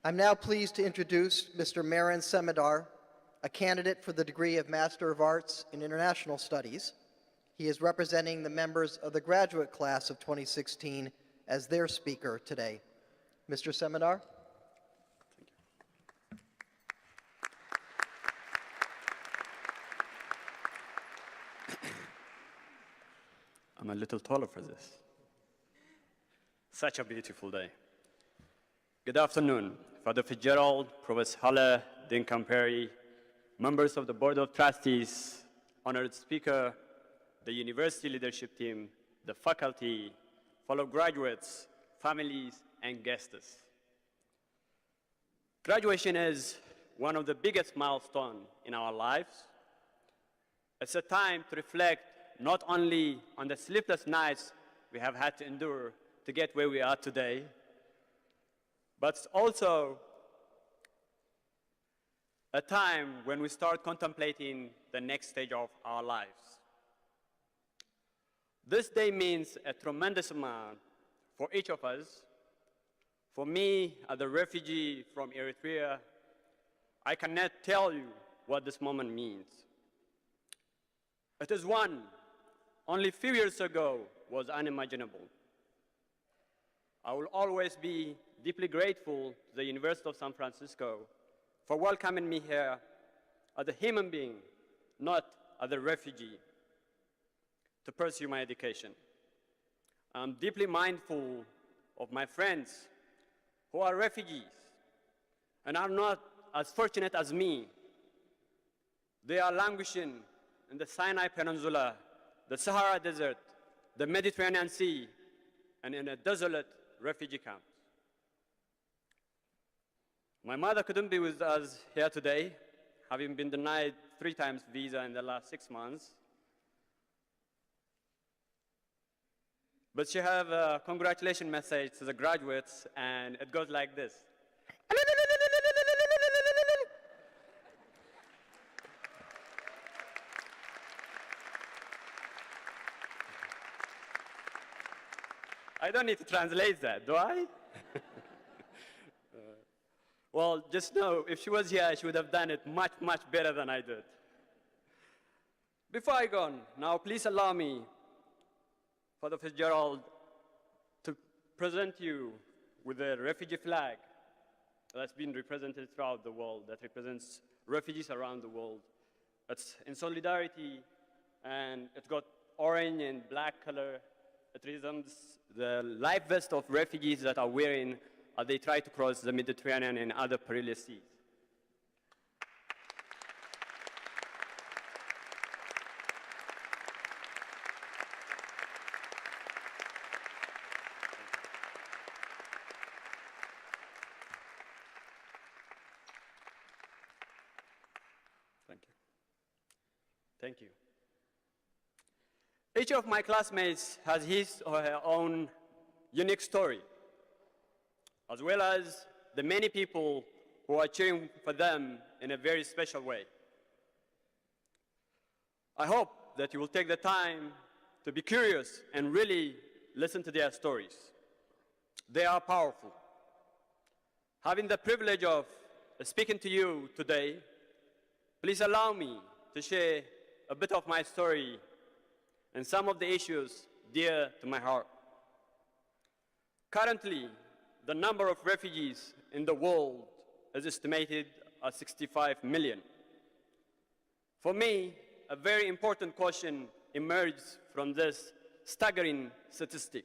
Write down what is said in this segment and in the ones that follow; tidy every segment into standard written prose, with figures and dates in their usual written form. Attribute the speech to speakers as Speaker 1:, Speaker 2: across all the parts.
Speaker 1: I'm now pleased to introduce Mr. Meron Semedar, a candidate for the degree of Master of Arts in International Studies. He is representing the members of the graduate class of 2016 as their speaker today. Mr. Semedar?
Speaker 2: I'm a little taller for this. Such a beautiful day. Good afternoon, Father Fitzgerald, Provost Halle, Dean Camperi, members of the Board of Trustees, honored speaker, the university leadership team, the faculty, fellow graduates, families, and guests. Graduation is one of the biggest milestones in our lives. It's a time to reflect not only on the sleepless nights we have had to endure to get where we are today, but it's also a time when we start contemplating the next stage of our lives. This day means a tremendous amount for each of us. For me, as a refugee from Eritrea, I cannot tell you what this moment means. It is one only a few years ago was unimaginable. I will always be deeply grateful to the University of San Francisco for welcoming me here as a human being, not as a refugee, to pursue my education. I'm deeply mindful of my friends who are refugees and are not as fortunate as me. They are languishing in the Sinai Peninsula, the Sahara Desert, the Mediterranean Sea, and in a desolate refugee camps. My mother couldn't be with us here today, having been denied 3 times visa in the last 6 months. But she has a congratulations message to the graduates, and it goes like this. I don't need to translate that, do I? Well, just know, if she was here, she would have done it much, much better than I did. Before I go on, now please allow me, Father Fitzgerald, to present you with a refugee flag that's been represented throughout the world, that represents refugees around the world. It's in solidarity, and it's got orange and black color. It resembles the life vest of refugees that are wearing as they try to cross the Mediterranean and other perilous seas. Thank you. Thank you. Each of my classmates has his or her own unique story, as well as the many people who are cheering for them in a very special way. I hope that you will take the time to be curious and really listen to their stories. They are powerful. Having the privilege of speaking to you today, please allow me to share a bit of my story and some of the issues dear to my heart. Currently, the number of refugees in the world is estimated at 65 million. For me, a very important question emerges from this staggering statistic.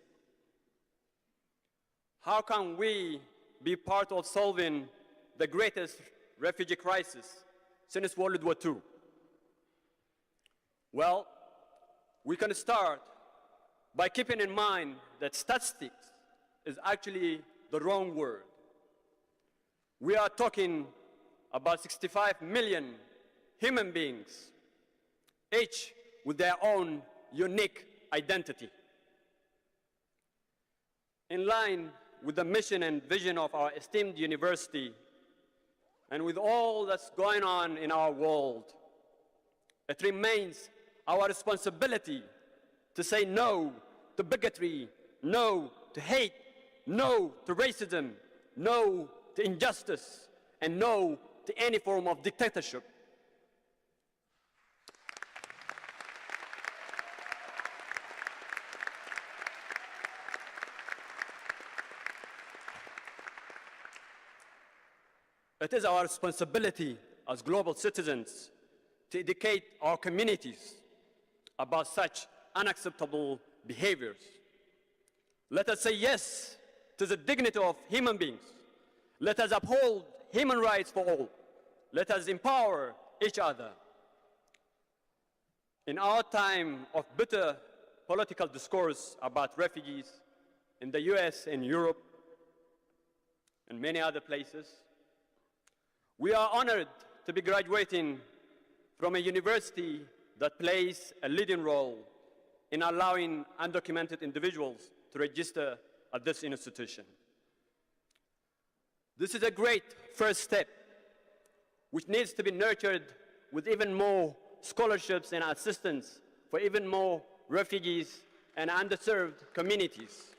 Speaker 2: How can we be part of solving the greatest refugee crisis since World War II? Well, we can start by keeping in mind that statistics is actually the wrong word. We are talking about 65 million human beings, each with their own unique identity. In line with the mission and vision of our esteemed university, and with all that's going on in our world, it remains our responsibility to say no to bigotry, no to hate, no to racism, no to injustice and no to any form of dictatorship. It is our responsibility as global citizens to educate our communities about such unacceptable behaviors. Let us say yes to the dignity of human beings. Let us uphold human rights for all. Let us empower each other. In our time of bitter political discourse about refugees in the US and Europe and many other places, we are honored to be graduating from a university that plays a leading role in allowing undocumented individuals to register at this institution. This is a great first step, which needs to be nurtured with even more scholarships and assistance for even more refugees and underserved communities.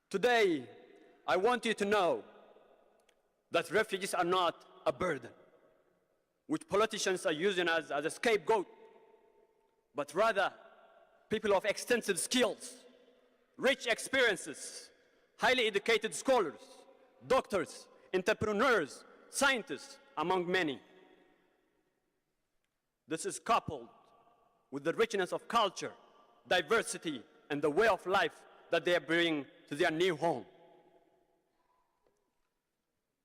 Speaker 2: Today, I want you to know that refugees are not a burden, which politicians are using as a scapegoat, but rather people of extensive skills, rich experiences, highly educated scholars, doctors, entrepreneurs, scientists, among many. This is coupled with the richness of culture, diversity, and the way of life that they bring to their new home.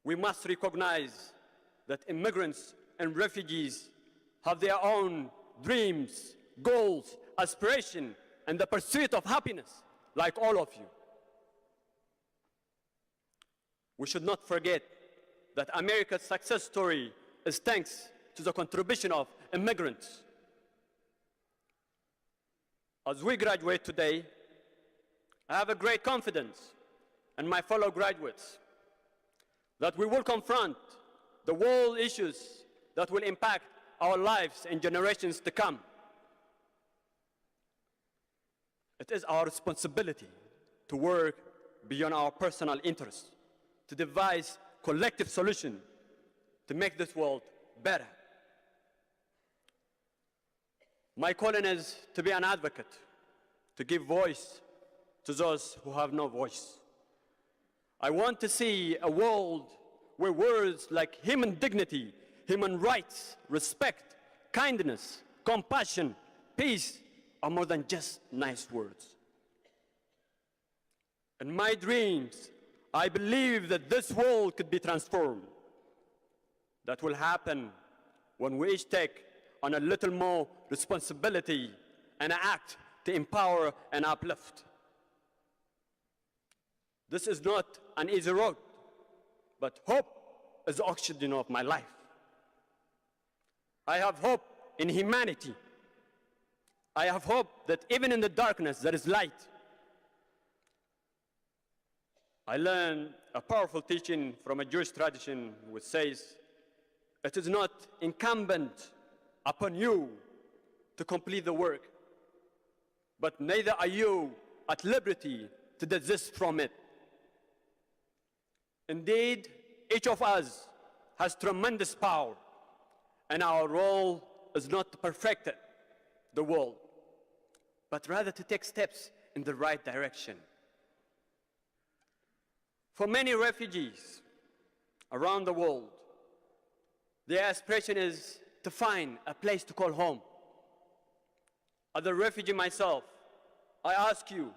Speaker 2: We must recognize that immigrants and refugees have their own dreams, goals, aspirations, and the pursuit of happiness, like all of you. We should not forget that America's success story is thanks to the contribution of immigrants. As we graduate today, I have a great confidence in my fellow graduates that we will confront the world issues that will impact our lives in generations to come. It is our responsibility to work beyond our personal interests, to devise collective solutions to make this world better. My calling is to be an advocate, to give voice to those who have no voice. I want to see a world where words like human dignity, human rights, respect, kindness, compassion, peace are more than just nice words. In my dreams, I believe that this world could be transformed. That will happen when we each take on a little more responsibility and act to empower and uplift. This is not an easy road, but hope is the oxygen of my life. I have hope in humanity. I have hope that even in the darkness there is light. I learned a powerful teaching from a Jewish tradition which says, it is not incumbent upon you to complete the work, but neither are you at liberty to desist from it. Indeed, each of us has tremendous power, and our role is not to perfect the world, but rather to take steps in the right direction. For many refugees around the world, their aspiration is to find a place to call home. As a refugee myself, I ask you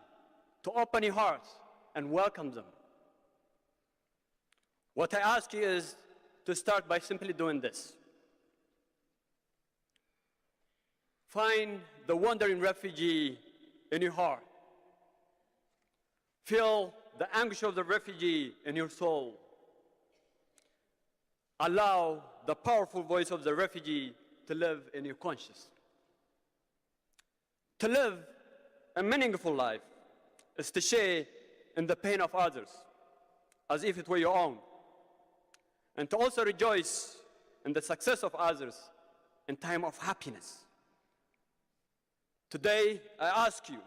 Speaker 2: to open your hearts and welcome them. What I ask you is to start by simply doing this. Find the wandering refugee in your heart. Feel the anguish of the refugee in your soul. Allow the powerful voice of the refugee to live in your conscience. To live a meaningful life is to share in the pain of others as if it were your own, and to also rejoice in the success of others in time of happiness. Today, I ask you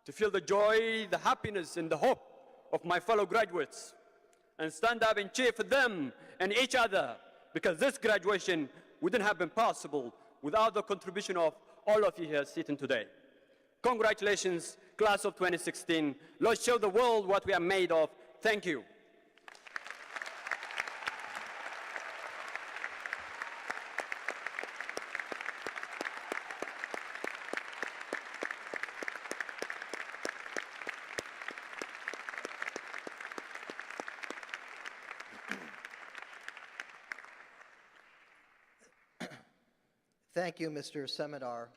Speaker 2: to feel the joy, the happiness, and the hope of my fellow graduates, and stand up and cheer for them and each other, because this graduation wouldn't have been possible without the contribution of all of you here sitting today. Congratulations, class of 2016. Let's show the world what we are made of. Thank you.
Speaker 1: Thank you, Mr. Semedar.